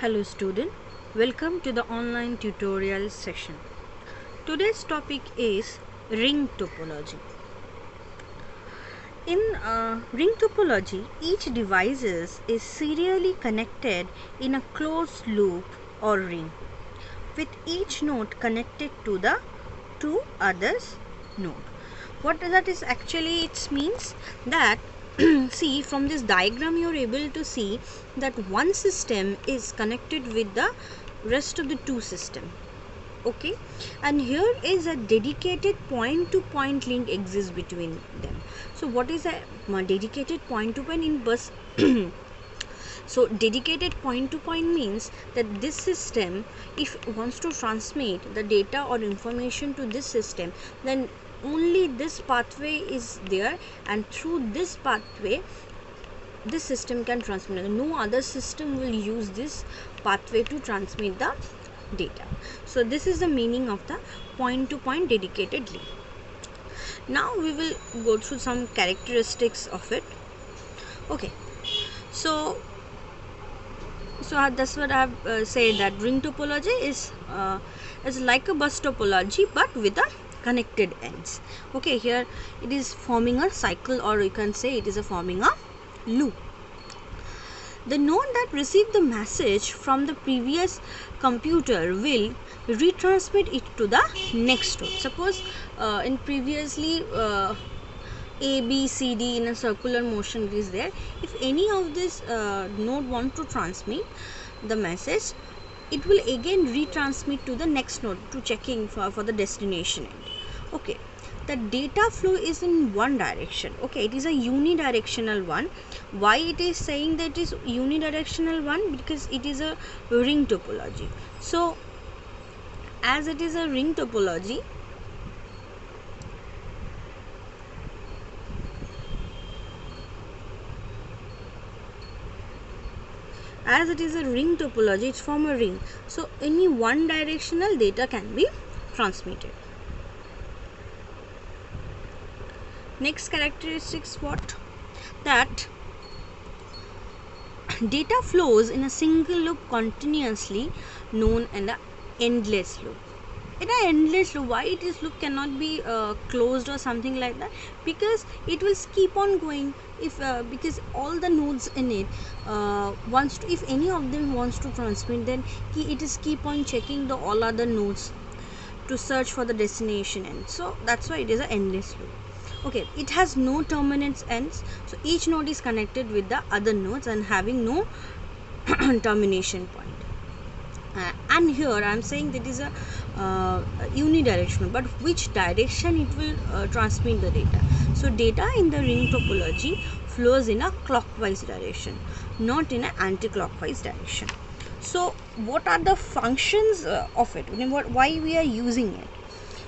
Hello student, welcome to the online tutorial session. Today's topic is ring topology. In ring topology, each device is serially connected in a closed loop or ring, with each node connected to the two others node. What that is actually, it means that see, from this diagram you are able to see that one system is connected with the rest of the two system. Okay, and here is a dedicated point to point link exists between them. So what is a dedicated point to point in bus? So dedicated point to point means that this system, if it wants to transmit the data or information to this system, then only this pathway is there, and through this pathway this system can transmit. No other system will use this pathway to transmit the data. So this is the meaning of the point to point dedicated link. Now we will go through some characteristics of it. Okay, so that's what I have said, that ring topology is like a bus topology but with a connected ends. Okay, here it is forming a cycle, or you can say it is forming a loop. The node that received the message from the previous computer will retransmit it to the next node. Suppose in previously A, B, C, D in a circular motion it is there. If any of this node want to transmit the message, it will again retransmit to the next node to checking for the destination end. Okay, the data flow is in one direction. Okay, it is a unidirectional one. Why it is saying that it is unidirectional one? Because it is a ring topology. So as it is a ring topology, it's from a ring. So any one directional data can be transmitted. Next characteristics, what? That data flows in a single loop continuously, known as an endless loop. In an endless loop, why it is loop cannot be closed or something like that? Because it will keep on going. If because all the nodes in it wants to, if any of them wants to transmit, then it is keep on checking the all other nodes to search for the destination end. So that's why it is an endless loop. Okay, it has no terminate ends, so each node is connected with the other nodes and having no termination point. And here I am saying that is a unidirectional, but which direction it will transmit the data? So data in the ring topology flows in a clockwise direction, not in an anti-clockwise direction. So what are the functions of it? Why we are using it?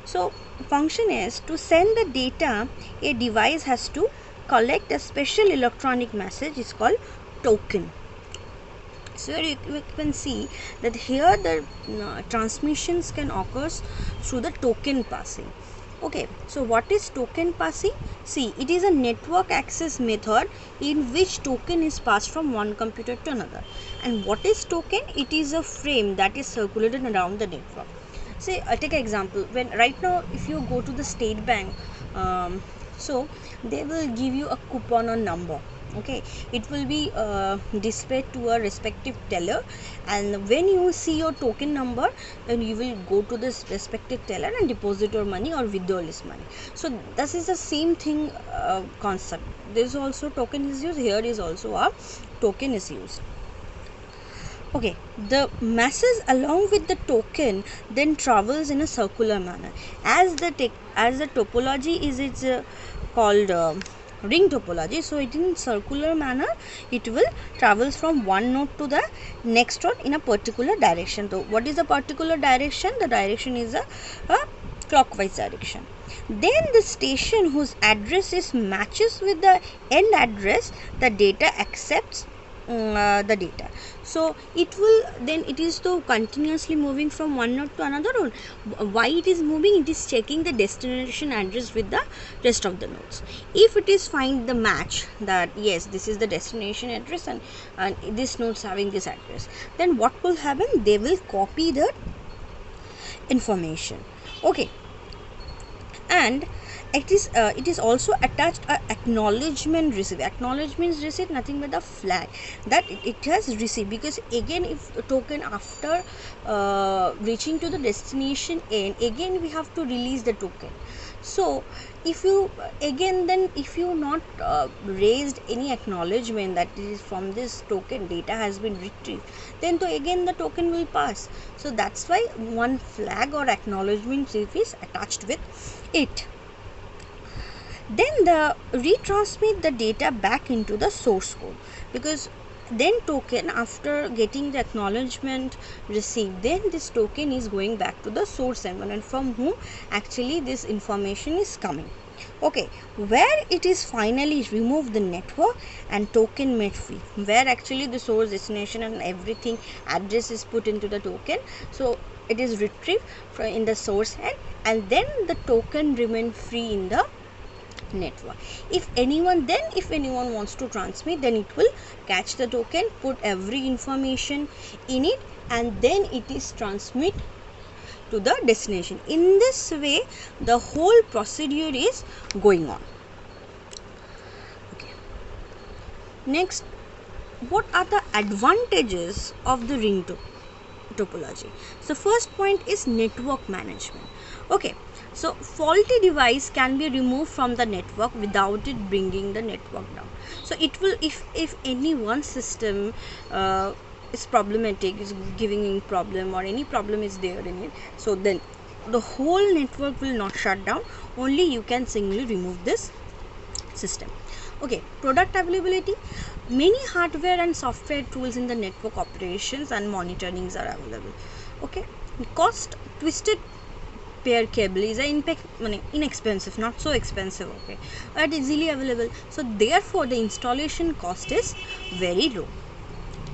So function is to send the data, a device has to collect a special electronic message, is called token. So you can see that here the transmissions can occur through the token passing. Okay, so what is token passing? See, it is a network access method in which token is passed from one computer to another. And what is token? It is a frame that is circulated around the network. Say, take an example. When right now, if you go to the State Bank, so they will give you a coupon or number. Okay, it will be displayed to a respective teller, and when you see your token number, then you will go to this respective teller and deposit your money or withdraw this money. So this is the same thing concept. There is also token is used. Here is also a token is used. Okay, the message along with the token then travels in a circular manner. As the topology is called ring topology, so it in circular manner it will travels from one node to the next node in a particular direction. So what is the particular direction? The direction is a clockwise direction. Then the station whose address is matches with the end address, the data accepts the data. So it will then, it is though continuously moving from one node to another node. Why it is moving? It is checking the destination address with the rest of the nodes. If it is find the match that yes, this is the destination address and this node's having this address, then what will happen? They will copy the information. Okay, and it is also attached a acknowledgement receipt. Acknowledgement receipt nothing but the flag that it has received, because again if token after reaching to the destination end, again we have to release the token. So if you again, then if you not raised any acknowledgement that is from this token data has been retrieved, then to again the token will pass. So that's why one flag or acknowledgement receipt is attached with it. Then the retransmit the data back into the source code, because then token after getting the acknowledgement received, then this token is going back to the source environment from whom actually this information is coming. Okay, where it is finally remove the network and token made free, where actually the source, destination and everything address is put into the token. So it is retrieved from in the source end, and then the token remain free in the network. If anyone wants to transmit, then it will catch the token, put every information in it, and then it is transmit to the destination. In this way the whole procedure is going on. Okay, next, what are the advantages of the ring topology? So first point is network management. Okay, so faulty device can be removed from the network without it bringing the network down. So it will, if any one system is problematic, is giving in problem, or any problem is there in it, so then the whole network will not shut down, only you can singly remove this system. Okay, product availability. Many hardware and software tools in the network operations and monitorings are available. Okay, cost, twisted pair cable is inexpensive, not so expensive, okay, but easily available, so therefore the installation cost is very low.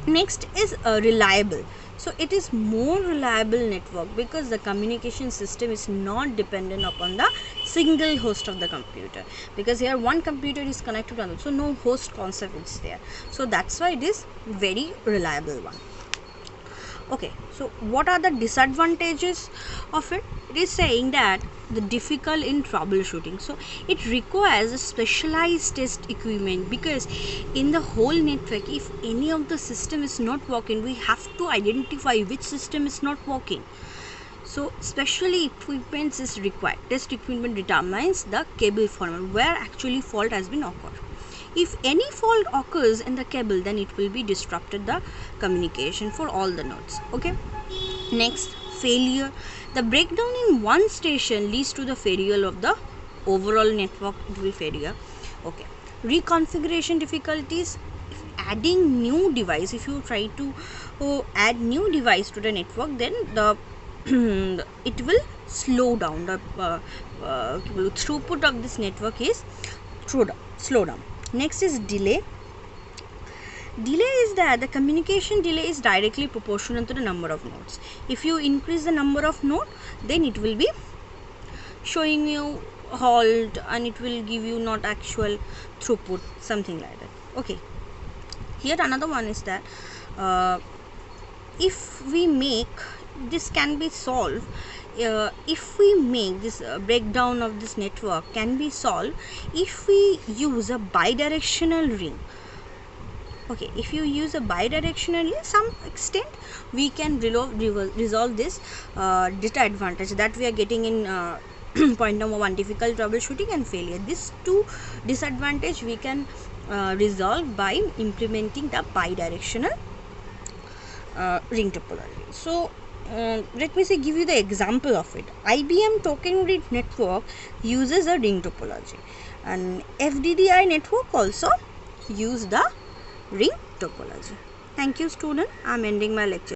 Next is reliable. So it is more reliable network, because the communication system is not dependent upon the single host of the computer, because here one computer is connected to another, so no host concept is there, so that's why it is very reliable one. Okay, so what are the disadvantages of it? It is saying that the difficult in troubleshooting. So it requires a specialized test equipment, because in the whole network, if any of the system is not working, we have to identify which system is not working. So specially equipment is required. Test equipment determines the cable format where actually fault has been occurred. If any fault occurs in the cable, then it will be disrupted the communication for all the nodes. Okay, next, failure. The breakdown in one station leads to the failure of the overall network. It will failure. Okay, reconfiguration difficulties. Adding new device, if you try to add new device to the network, then the it will slow down. The throughput of this network is slow down. Next is delay. Delay is that the communication delay is directly proportional to the number of nodes. If you increase the number of nodes, then it will be showing you halt, and it will give you not actual throughput, something like that. Okay, here another one is that if we make this can be solved, if we make this breakdown of this network can be solved if we use a bidirectional ring. Okay, if you use a bidirectional ring, some extent we can resolve this disadvantage that we are getting in point number 1, difficult troubleshooting and failure. These two disadvantage we can resolve by implementing the bidirectional ring topology. So let me give you the example of it. IBM token ring network uses a ring topology, and FDDI network also use the ring topology. Thank you, student. I am ending my lecture.